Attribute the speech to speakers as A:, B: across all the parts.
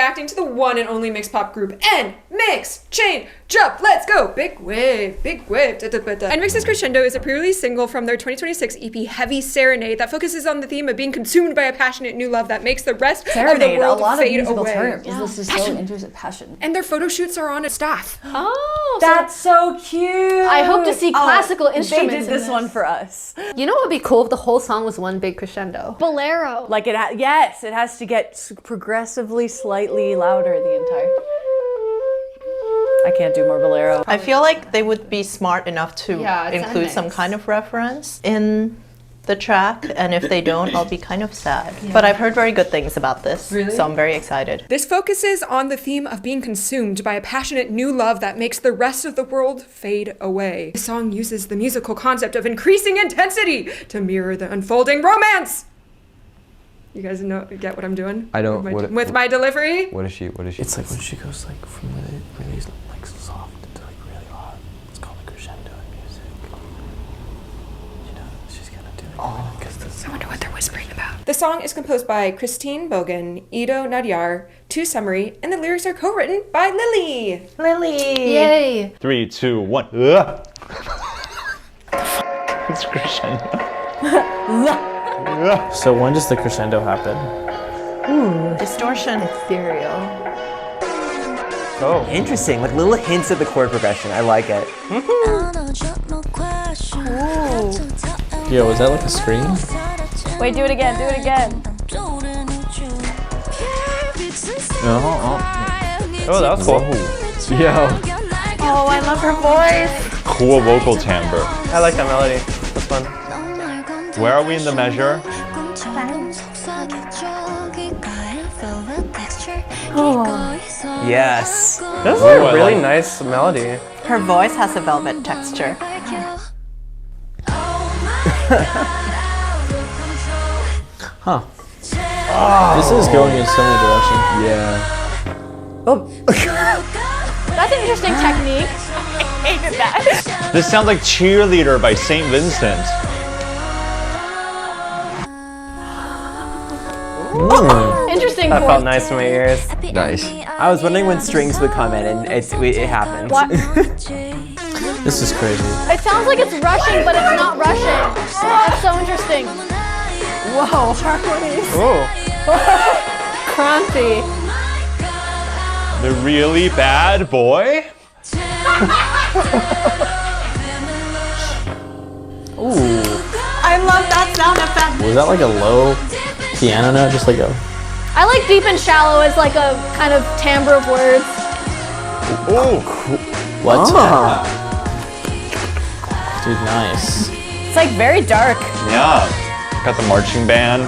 A: reacting to the one and only mixed pop group NMIXX. Chain, jump, let's go. Big wave, big wave. NMIXX's Crescendo is a pre-release single from their 2026 EP Heavy Serenade that focuses on the theme of being consumed by a passionate new love that makes the rest of the world fade away.
B: Terms. Yeah. This is so interesting. Passion.
A: And their photo shoots are on a staff.
B: Oh,
C: that's so cute.
B: I hope to see classical instruments.
C: They did this one for us.
D: You know what would be cool if the whole song was one big crescendo?
B: Bolero.
C: Like yes, it has to get progressively slightly louder the entire. I can't do more bolero.
E: I feel like they would be smart enough to include some kind of reference in the track, and if they don't, I'll be kind of sad. Yeah. But I've heard very good things about this, so I'm very excited.
A: This focuses on the theme of being consumed by a passionate new love that makes the rest of the world fade away. The song uses the musical concept of increasing intensity to mirror the unfolding romance. You guys get what I'm doing?
F: I don't.
A: With my delivery?
F: What is she?
G: It's like when she goes like from really like soft to like really loud. It's called a crescendo in music. You know, she's gonna do it. Oh,
A: I wonder what they're whispering about. The song is composed by Christine Bogan, Ido Nadyar, Tu Summary, and the lyrics are co-written by Lily.
D: Yay!
H: 3, 2, 1. It's crescendo.
G: So when does the crescendo happen?
E: Ooh. Distortion.
B: Ethereal.
I: Oh. Interesting, like little hints of the chord progression. I like it.
G: Yo, is that like a scream?
C: Wait, do it again, do it again.
H: Oh, that was cool.
G: Yo.
C: Oh, I love her voice.
H: Cool vocal timbre.
I: I like that melody. That's fun.
H: Where are we in the measure?
C: Oh.
I: Yes.
G: This is a really nice melody.
E: Her voice has a velvet texture.
G: Huh. Oh. This is going in so many directions.
F: Yeah.
I: Oh.
B: That's an interesting technique. I hated that.
H: This sounds like Cheerleader by St. Vincent.
B: Interesting.
I: That felt nice in my ears.
F: Nice.
I: I was wondering when strings would come in, and it happened.
G: This is crazy.
B: It sounds like it's rushing, but it's not rushing. Oh, it's so interesting.
C: Whoa, harmonies.
I: Oh.
B: Crunchy.
H: The really bad boy?
G: Ooh.
E: I love that sound effect.
G: Was that like a low piano note? Just like a...
B: I like deep and shallow as like a kind of timbre of words.
H: Oh,
G: what?
I: Oh.
G: Dude, nice.
C: It's like very dark.
H: yeah. Got the marching band.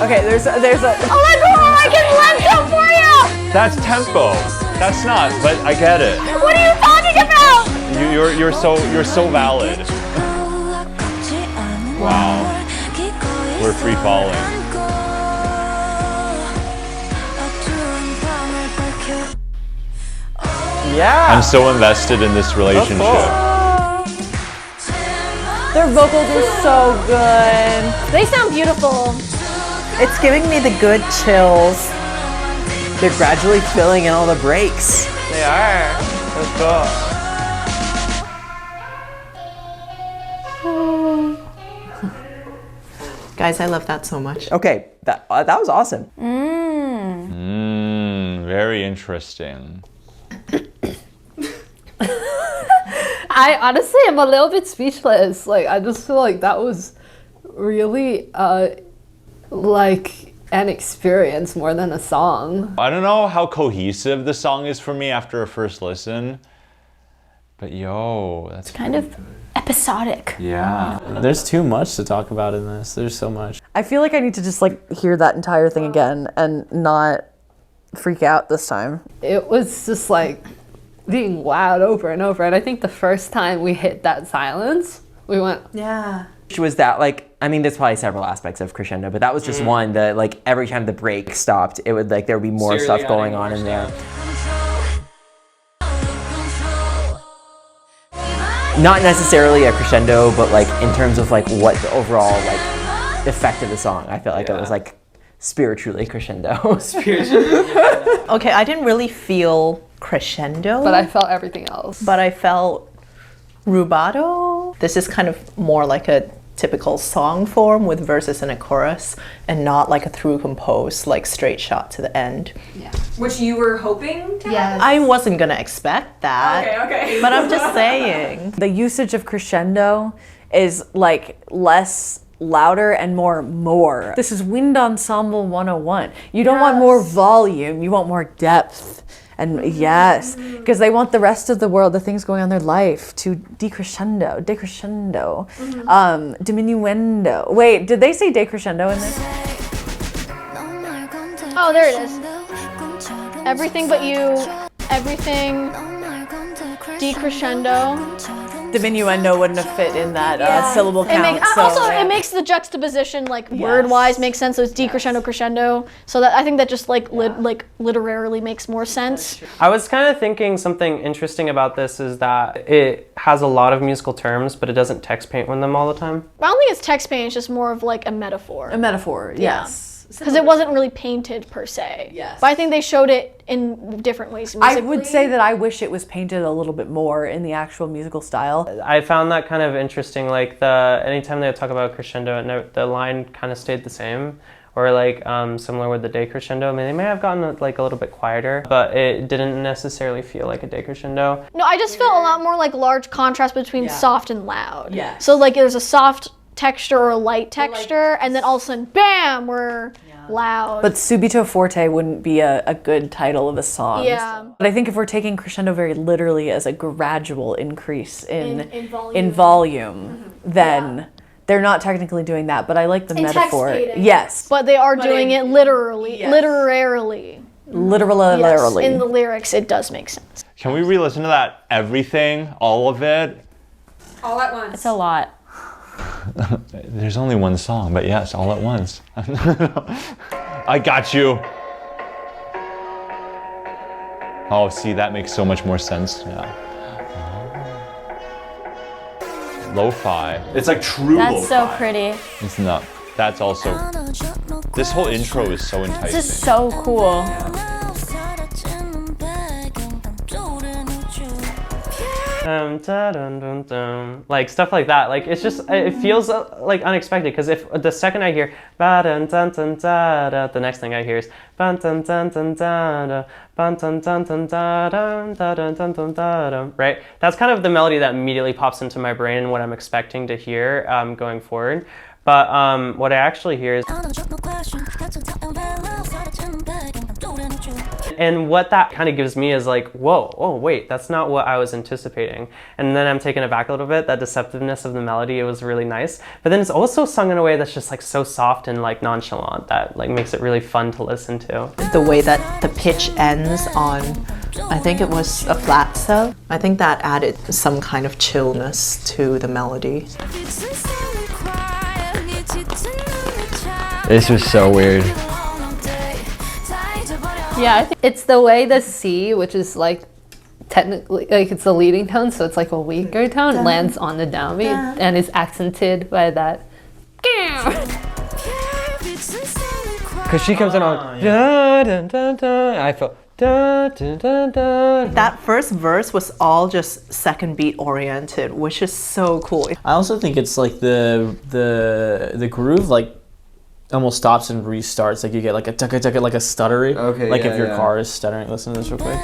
C: Okay, there's a.
B: Oh my god, I can lento for you!
H: That's tempo. That's not, but I get it.
B: What are you talking about?
H: You're so valid. Wow. We're free falling.
I: Yeah.
H: I'm so invested in this relationship.
C: Their vocals are so good.
B: They sound beautiful.
I: It's giving me the good chills. They're gradually filling in all the breaks.
G: They are. Let's go.
E: Guys, I love that so much.
I: Okay, that was awesome.
H: Very interesting.
D: I honestly am a little bit speechless. Like, I just feel like that was really like an experience more than a song.
H: I don't know how cohesive the song is for me after a first listen, but yo, that's
B: Kind of episodic.
H: yeah.
G: There's too much to talk about in this. There's so much.
C: I feel like I need to just like hear that entire thing again and not freak out this time.
D: It was just like being loud over and over. And I think the first time we hit that silence, we went,
E: Yeah.
I: Was that like, I mean, there's probably several aspects of Crescendo, but that was just one that like every time the break stopped, it would like, there would be more stuff going on in there. Not necessarily a crescendo, but like in terms of like what the overall like effect of the song, I felt like it was like spiritually crescendo.
E: Okay, I didn't really feel crescendo,
D: But I felt everything else.
E: but I felt rubato. This is kind of more like a typical song form with verses and a chorus, and not like a through composed, like straight shot to the end.
A: Which you were hoping to have?
E: I wasn't gonna expect that.
A: Okay.
E: But I'm just saying.
C: The usage of crescendo is like less louder and more. This is wind ensemble 101. You don't want more volume, you want more depth. And yes, because they want the rest of the world, the things going on in their life, to decrescendo, diminuendo. Wait, did they say decrescendo in this?
B: Oh, there it is. Everything but you, everything, decrescendo.
C: Diminuendo wouldn't have fit in that syllable count.
B: It makes the juxtaposition like word-wise make sense. So it's decrescendo, crescendo. So that I think that just like literarily makes more sense.
F: I was kind of thinking something interesting about this is that it has a lot of musical terms, but it doesn't text paint with them all the time.
B: I don't think it's text paint. It's just more of like a metaphor.
C: A metaphor, yes.
B: Because it wasn't really painted per se. Yes. But I think they showed it in different ways musically.
C: I would say that I wish it was painted a little bit more in the actual musical style.
F: I found that kind of interesting. Like anytime they would talk about crescendo, the line kind of stayed the same. Or like similar with the decrescendo. I mean, they may have gotten like a little bit quieter, but it didn't necessarily feel like a decrescendo.
B: No, I just felt a lot more like large contrast between soft and loud.
C: Yeah.
B: So like there's a soft texture or a light texture, and then all of a sudden, bam, we're loud.
C: But subito forte wouldn't be a good title of a song.
B: Yeah.
C: But I think if we're taking crescendo very literally as a gradual increase in
B: volume,
C: volume then they're not technically doing that. But I like the metaphor. Yes.
B: But they are doing it literally, literarily.
C: Literally.
B: Yes, in the lyrics, it does make sense.
H: Can we re-listen to that? Everything, all of it?
A: All at once.
D: It's a lot.
H: There's only one song, but yes, all at once. I got you. Oh, see, that makes so much more sense. Yeah. Lo-fi.
G: It's like true
B: That's so
G: lo-fi.
B: pretty.
H: It's not. That's also. This whole intro is so enticing.
B: This is so cool.
F: Like stuff like that. Like it's just it feels like unexpected because if the second I hear the next thing I hear is right. That's kind of the melody that immediately pops into my brain and what I'm expecting to hear going forward. But what I actually hear is, and what that kind of gives me is like, whoa, oh wait, that's not what I was anticipating. And then I'm taken aback a little bit, that deceptiveness of the melody, it was really nice. But then it's also sung in a way that's just like so soft and like nonchalant that like makes it really fun to listen to.
E: The way that the pitch ends on, I think it was a flat cell, I think that added some kind of chillness to the melody.
H: This was so weird.
D: Yeah, I think it's the way the C, which is like technically like it's the leading tone, so it's like a weaker tone, lands on the downbeat and is accented by that.
I: Because she comes in on da, da, da, da. I felt da, da, da, da.
E: That first verse was all just second beat oriented, which is so cool.
G: I also think it's like the groove like almost stops and restarts. Like you get like a tucka tucka, like a stuttery.
I: Okay,
G: like
I: yeah,
G: if your
I: yeah.
G: car is stuttering. Listen to this real quick.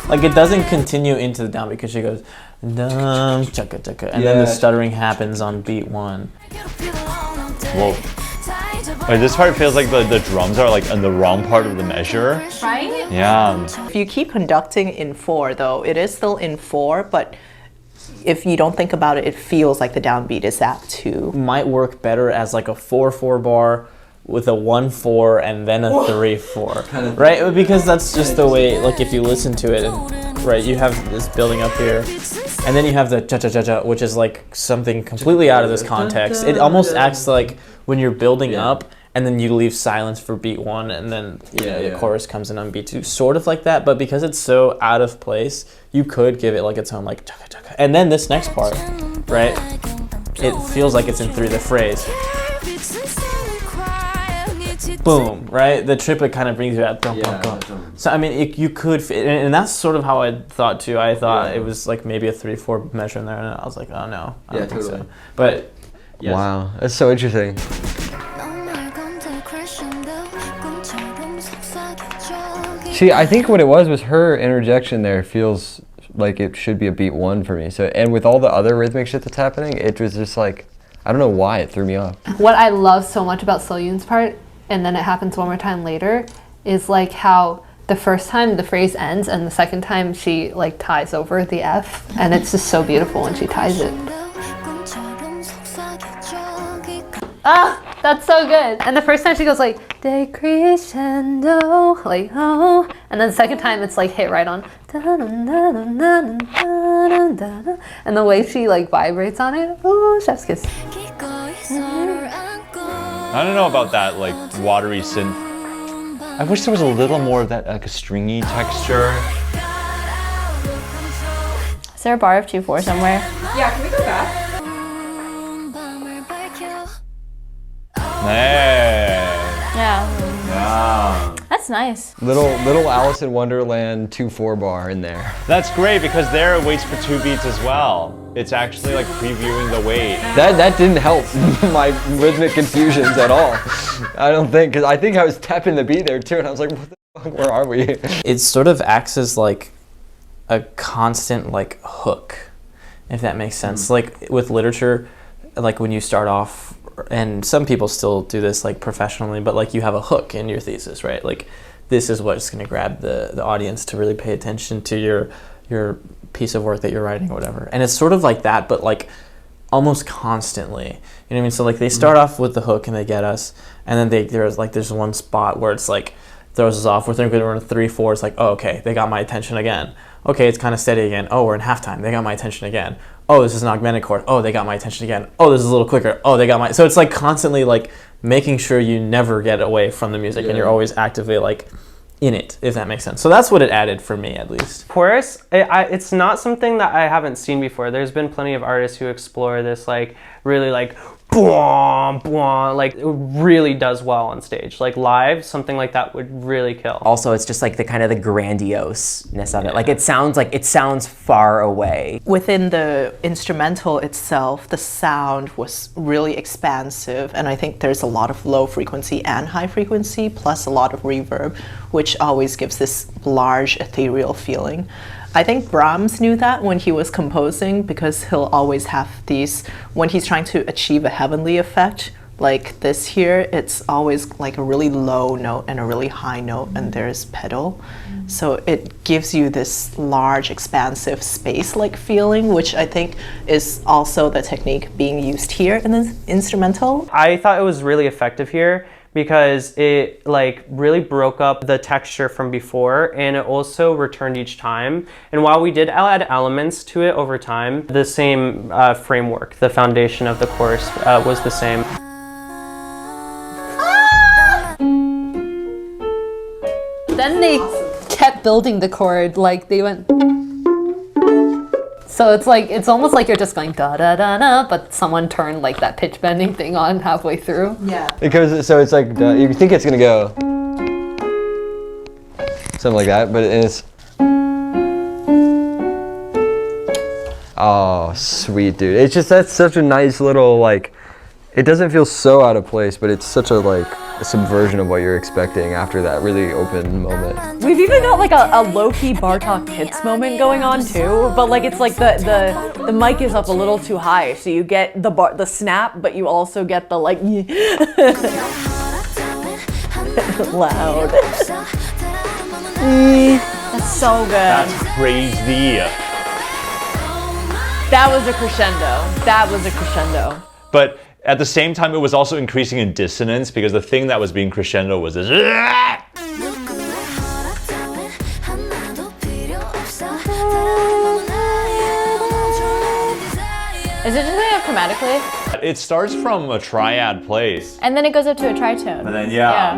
G: Like it doesn't continue into the down because she goes dum tucka tucka, and then the stuttering happens on beat one.
H: Whoa. Like this part feels like the drums are like in the wrong part of the measure.
B: Right?
H: Yeah.
E: If you keep conducting in 4 though, it is still in 4, but if you don't think about it, it feels like the downbeat is at 2.
G: Might work better as like a 4/4 bar with a 1/4 and then a 3/4, right? Because that's just the way. Like if you listen to it, and, right, you have this building up here, and then you have the cha cha cha cha, which is like something completely out of this context. It almost acts like when you're building up, and then you leave silence for beat 1, and then the chorus comes in on beat 2, sort of like that. But because it's so out of place, you could give it like its own like chaka chaka. And then this next part, right? it feels like it's in 3, the phrase. Boom, right? The triplet kind of brings you that bum, bum, bum. So I mean, you could, and that's sort of how I thought too. I thought it was like maybe a 3/4 measure in there, and I was like, oh no, I don't think so. But yes.
J: Wow, that's so interesting. See, I think what it was her interjection there feels like it should be a beat 1 for me. So, and with all the other rhythmic shit that's happening, it was just like, I don't know why it threw me off.
D: What I love so much about Sullyoon's part, and then it happens one more time later, is like how the first time the phrase ends and the second time she like ties over the F, and it's just so beautiful when she ties it. Ah, that's so good. And the first time she goes like decrescendo, like oh, and then the second time it's like hit right on, and the way she like vibrates on it, oh, chef's kiss.
H: I don't know about that like watery synth. I wish there was a little more of that like a stringy texture.
B: Is there a bar of 2/4 somewhere?
A: Yeah, can we go back?
H: Hey.
B: Yeah. That's nice.
J: Little Alice in Wonderland 2/4 bar in there.
H: That's great because there it waits for 2 beats as well. It's actually like previewing the wait.
J: That didn't help my rhythmic confusions at all. I don't think, because I think I was tapping the beat there too, and I was like, what the fuck, where are we?
G: It sort of acts as like a constant like hook, if that makes sense. Like with literature, like when you start off, and some people still do this like professionally, but like you have a hook in your thesis, right? Like this is what's going to grab the audience to really pay attention to your piece of work that you're writing or whatever. And it's sort of like that, but like almost constantly. You know what I mean? So like they start off with the hook and they get us, and then there's one spot where it's like throws us off. We're thinking we're in 3/4. It's like, oh, okay, they got my attention again. Okay, it's kind of steady again. Oh, we're in halftime. They got my attention again. Oh, this is an augmented chord. Oh, they got my attention again. Oh, this is a little quicker. Oh, they got my... So it's like constantly like making sure you never get away from the music and you're always actively like in it, if that makes sense. So that's what it added for me, at least.
F: Chorus, it's not something that I haven't seen before. There's been plenty of artists who explore this like really like boom, boom, like it really does well on stage. Like live, something like that would really kill.
I: Also, it's just like the kind of the grandioseness of it. Like it sounds far away.
E: Within the instrumental itself, the sound was really expansive, and I think there's a lot of low frequency and high frequency, plus a lot of reverb, which always gives this large ethereal feeling. I think Brahms knew that when he was composing, because he'll always have these, when he's trying to achieve a heavenly effect, like this here, it's always like a really low note and a really high note, and there's pedal. So it gives you this large, expansive space-like feeling, which I think is also the technique being used here in the instrumental.
F: I thought it was really effective here, because it like really broke up the texture from before, and it also returned each time. And while we did add elements to it over time, the same framework, the foundation of the chorus was the same.
D: Then they kept building the chord, like they went. So it's almost like you're just going da da da da, but someone turned like that pitch bending thing on halfway through.
E: Yeah.
J: Because so it's like you think it's gonna go something like that, but it's oh sweet dude. It's just that's such a nice little like. It doesn't feel so out of place, but it's such a like a subversion of what you're expecting after that really open moment.
C: We've even got like a low-key Bartok Pitts moment going on too, but like it's like the mic is up a little too high, so you get the snap, but you also get the like loud. That's so good.
H: That's crazy.
C: That was a crescendo. That was a crescendo.
H: But at the same time, it was also increasing in dissonance because the thing that was being crescendo was this.
B: Is it just going up chromatically?
H: It starts from a triad place.
B: And then it goes up to a tritone.
H: And then yeah.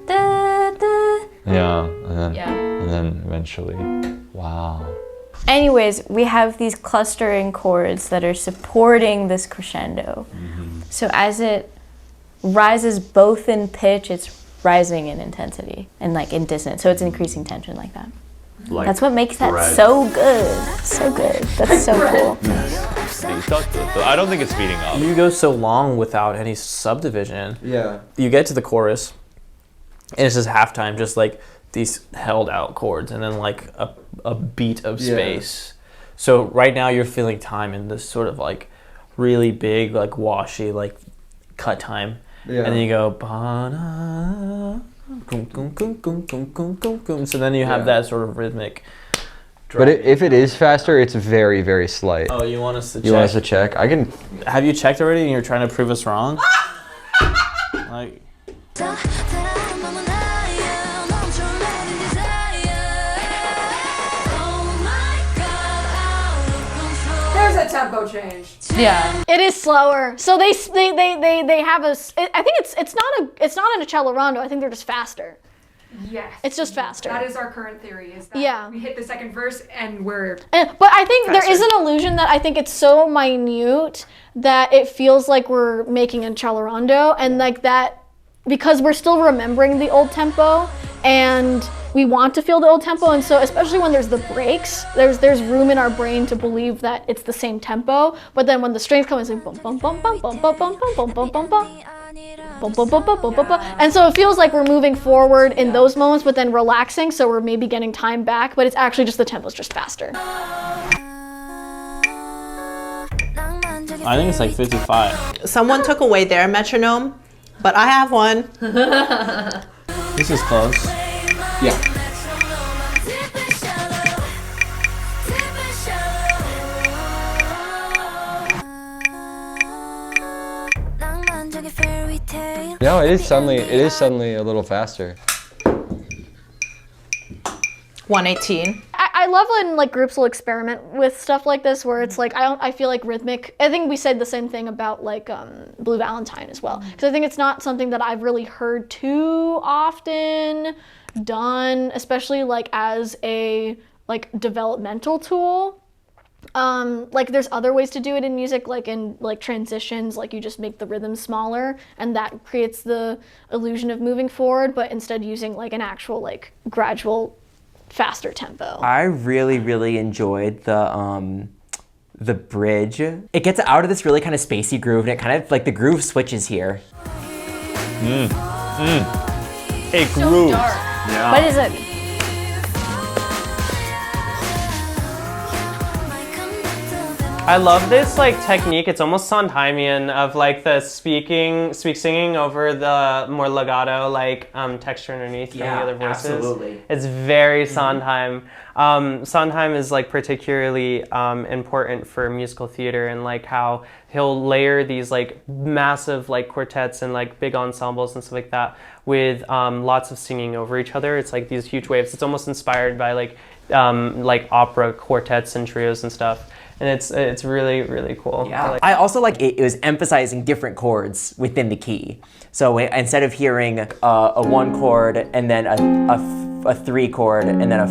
B: Da, da.
H: Yeah, and then eventually, wow.
K: Anyways, we have these clustering chords that are supporting this crescendo. So as it rises both in pitch, it's rising in intensity and like in dissonance. So it's increasing tension like that.
H: Like
K: that's what makes that
H: bread.
K: so good. So good. That's so cool.
H: I don't think it's speeding up.
G: You go so long without any subdivision.
J: Yeah.
G: You get to the chorus, and it's just halftime, just like these held out chords, and then like a beat of space. So right now you're feeling time in this sort of like really big, like washy, like cut time.
J: Yeah.
G: And then you go, ba-na, kum, kum, kum, kum, kum, kum, kum, kum. So then you have that sort of rhythmic.
J: But if it is faster, it's very, very slight.
G: Oh, you want us to check?
J: You want us to check? I can.
G: Have you checked already and you're trying to prove us wrong? Like.
A: There's a tempo change.
D: Yeah.
B: It is slower. So they have a. I think it's not in a cello rondo. I think they're just faster.
A: Yes.
B: It's just faster.
A: That is our current theory. Is that we hit the second verse and we're.
B: But I think there is an illusion that I think it's so minute that it feels like we're making a cello rondo, and like that because we're still remembering the old tempo and we want to feel the old tempo, and so especially when there's the breaks, there's room in our brain to believe that it's the same tempo. But then when the strings come, it's like bum bum bum bum bum bum bum bum bum bum bum bum. And so it feels like we're moving forward in those moments, but then relaxing, so we're maybe getting time back, but it's actually just the tempo's just faster.
G: I think it's like 55.
E: Someone took away their metronome, but I have one.
G: This is close.
J: Yeah. No, it is suddenly a little faster.
E: 118.
B: I love when like groups will experiment with stuff like this, where it's like I feel like rhythmic. I think we said the same thing about like Blue Valentine as well, because I think it's not something that I've really heard too often done, especially like as a like developmental tool. Like there's other ways to do it in music, like in like transitions, like you just make the rhythm smaller and that creates the illusion of moving forward, but instead using like an actual like gradual faster tempo.
I: I really enjoyed the bridge. It gets out of this really kind of spacey groove, and it kind of like the groove switches here.
H: It grooves.
K: Yeah. What is it?
F: I love this like technique. It's almost Sondheimian of like the singing over the more legato like texture underneath from the other voices.
I: Absolutely.
F: It's very Sondheim. Sondheim is like particularly important for musical theater, and like how he'll layer these like massive like quartets and like big ensembles and stuff like that with lots of singing over each other. It's like these huge waves. It's almost inspired by like opera quartets and trios and stuff. And it's really cool.
I: Yeah. I also like it was emphasizing different chords within the key. So instead of hearing a 1 chord and then a 3 chord and then a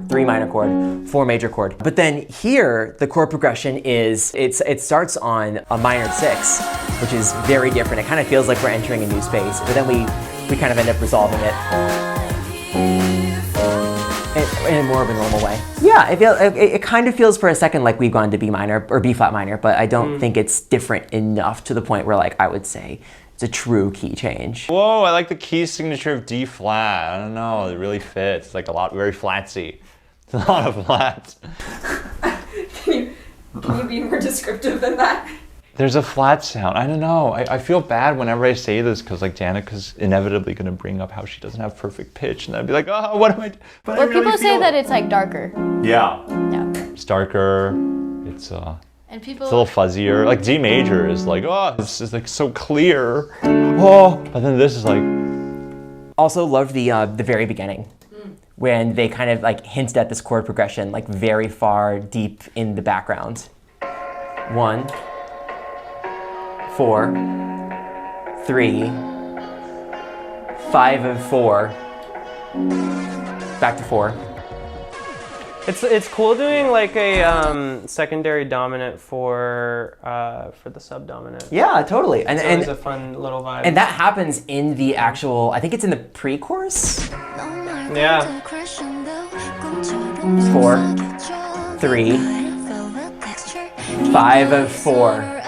I: 3 minor chord, 4 major chord. But then here the chord progression is it starts on a minor 6, which is very different. It kind of feels like we're entering a new space, but then we kind of end up resolving it in a more of a normal way. Yeah, it kind of feels for a second like we've gone to B minor or B flat minor, but I don't think it's different enough to the point where like I would say it's a true key change.
H: Whoa, I like the key signature of D flat. I don't know, it really fits. It's like very flatsy. It's a lot of flats.
A: Can you be more descriptive than that?
H: There's a flat sound. I don't know. I feel bad whenever I say this because like Danica's inevitably going to bring up how she doesn't have perfect pitch, and I'd be like, oh, what am I? But
K: Well, people say that it's like darker.
H: Yeah.
K: Yeah.
H: It's darker. It's
K: And people.
H: it's a little fuzzier. Like D major is like, oh, this is like so clear. Oh, but then this is like.
I: Also loved the very beginning when they kind of like hinted at this chord progression like very far deep in the background. 1, 4, 3, 5 and 4, back to 4,
F: It's cool doing like a secondary dominant for the subdominant.
I: Yeah, totally. And
F: It's always a fun little vibe.
I: and that happens in the actual. I think it's in the pre-chorus.
F: Yeah.
I: 4, 3, 5 of 4.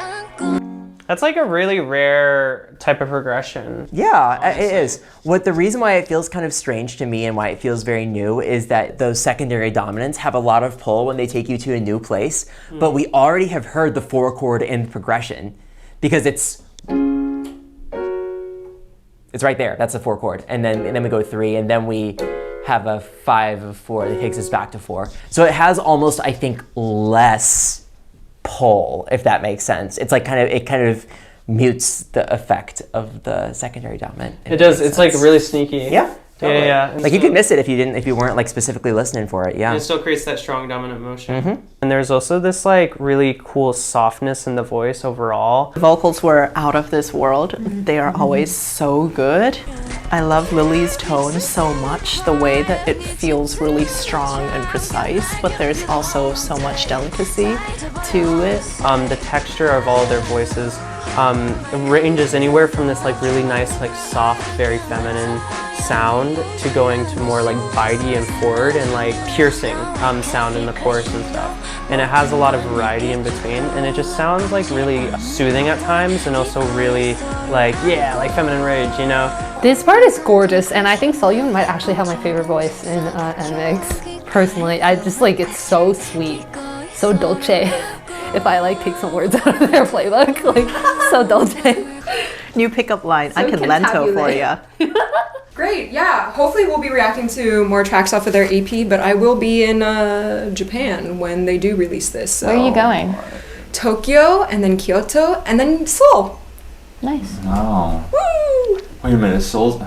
F: That's like a really rare type of progression.
I: Yeah, it is. The reason why it feels kind of strange to me and why it feels very new is that those secondary dominants have a lot of pull when they take you to a new place, but we already have heard the 4 chord in progression because it's right there. That's a 4 chord, and then we go 3, and then we have a 5 of 4 that takes us back to 4. So it has almost, I think, less pull, if that makes sense. It's like it kind of mutes the effect of the secondary dominant.
F: It does. It's like really sneaky.
I: Yeah. Totally.
F: Yeah.
I: Like you could miss it if you weren't like specifically listening for it. Yeah.
F: It still creates that strong dominant motion. And there's also this like really cool softness in the voice overall.
E: The vocals were out of this world. They are always so good. I love Lily's tone so much, the way that it feels really strong and precise, but there's also so much delicacy to it.
F: The texture of all their voices ranges anywhere from this like really nice, like soft, very feminine sound to going to more like bitey and forward and like piercing sound in the chorus and stuff. And it has a lot of variety in between, and it just sounds like really soothing at times and also really like feminine rage, you know?
D: This part is gorgeous, and I think Sullyoon might actually have my favorite voice in NMIXX. Personally, I just like it's so sweet, so dolce. If I like take some words out of their playbook, like so dolce.
E: New pickup line.
D: So
E: I can lento for
D: cantabulate.
E: you.
A: Great, yeah. Hopefully we'll be reacting to more tracks off of their EP, but I will be in Japan when they do release this. So.
K: Where are you going?
A: Tokyo, and then Kyoto, and then Seoul.
K: Nice.
H: Oh.
A: Woo!
H: Wait a minute, Soul's.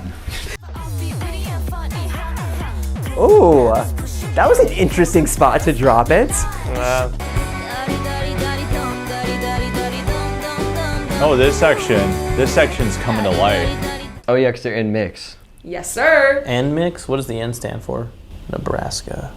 I: Oh, that was an interesting spot to drop it.
H: Oh, this section's coming to life.
J: Oh yeah, because they're in mix.
A: Yes, sir.
G: NMIXX, what does the N stand for? Nebraska.